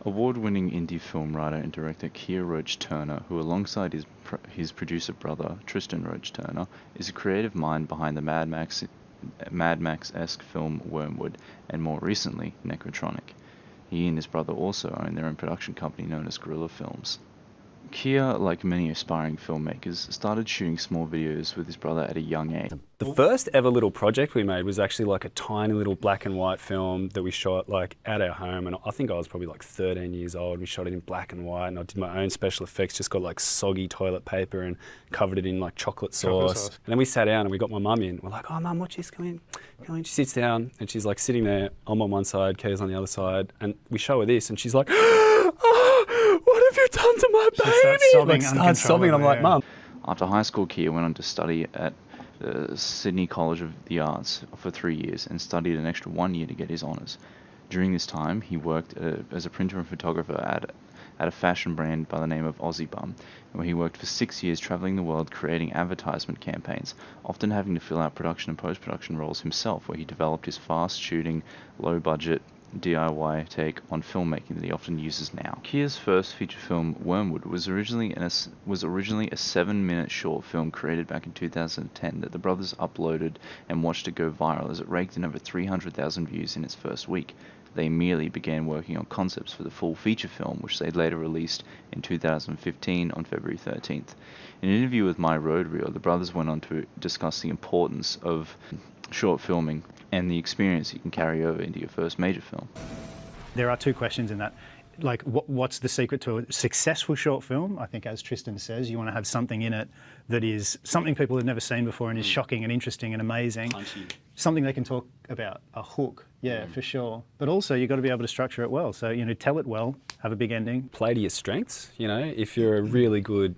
Award-winning indie film writer and director Kiah Roache-Turner, who alongside his producer brother Tristan Roache-Turner, is a creative mind behind the Mad Max-esque film Wormwood, and more recently, Necrotronic. He and his brother also own their own production company known as Guerrilla Films. Kiah, like many aspiring filmmakers, started shooting small videos with his brother at a young age. The first ever little project we made was actually like a tiny little black and white film that we shot like at our home, and I think I was probably like 13 years old. We shot it in black and white, and I did my own special effects, just got like soggy toilet paper and covered it in like chocolate sauce. And then we sat down and we got my mum in. We're like, "Oh mum, watch this, come in. Come in." She sits down and she's like sitting there, I'm on one side, Kay's on the other side, and we show her this and she's like, "Oh, what have you done to my baby?" Starts sobbing, and I'm like, "Mum." After high school, Kiah went on to study at the Sydney College of the Arts for 3 years and studied an extra 1 year to get his honours. During this time, he worked as a printer and photographer at a fashion brand by the name of Aussie Bum, where he worked for 6 years travelling the world creating advertisement campaigns, often having to fill out production and post-production roles himself, where he developed his fast-shooting, low-budget DIY take on filmmaking that he often uses now. Kiah's first feature film, Wormwood, was originally a 7-minute short film created back in 2010 that the brothers uploaded and watched it go viral as it raked in over 300,000 views in its first week. They immediately began working on concepts for the full feature film, which they later released in 2015 on February 13th. In an interview with My Road Reel, the brothers went on to discuss the importance of short filming and the experience you can carry over into your first major film. There are two questions in that. Like, what's the secret to a successful short film? I think, as Tristan says, you want to have something in it that is something people have never seen before and is shocking and interesting and amazing. Punchy. Something they can talk about, a hook, for sure. But also, you've got to be able to structure it well. So, tell it well, have a big ending. Play to your strengths, if you're a really good,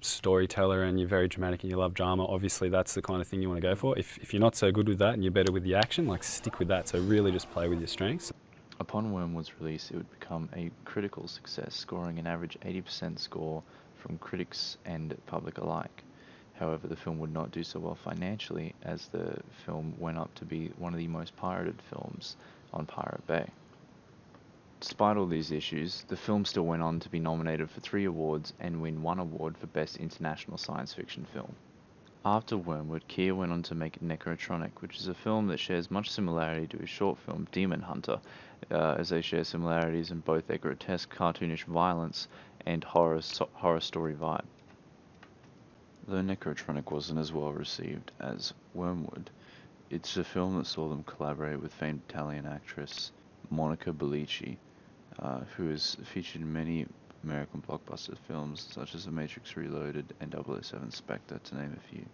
storyteller and you're very dramatic and you love drama, obviously that's the kind of thing you want to go for. If you're not so good with that and you're better with the action, like stick with that. So really just play with your strengths. Upon Wormwood's release, it would become a critical success, scoring an average 80% score from critics and public alike. However, the film would not do so well financially, as the film went up to be one of the most pirated films on Pirate Bay. Despite all these issues, the film still went on to be nominated for 3 awards and win 1 award for Best International Science Fiction Film. After Wormwood, Kiah went on to make Necrotronic, which is a film that shares much similarity to his short film Demon Hunter, as they share similarities in both their grotesque, cartoonish violence and horror story vibe. Though Necrotronic wasn't as well received as Wormwood, it's a film that saw them collaborate with famed Italian actress Monica Bellucci, who is featured in many American blockbuster films such as The Matrix Reloaded and 007 Spectre, to name a few.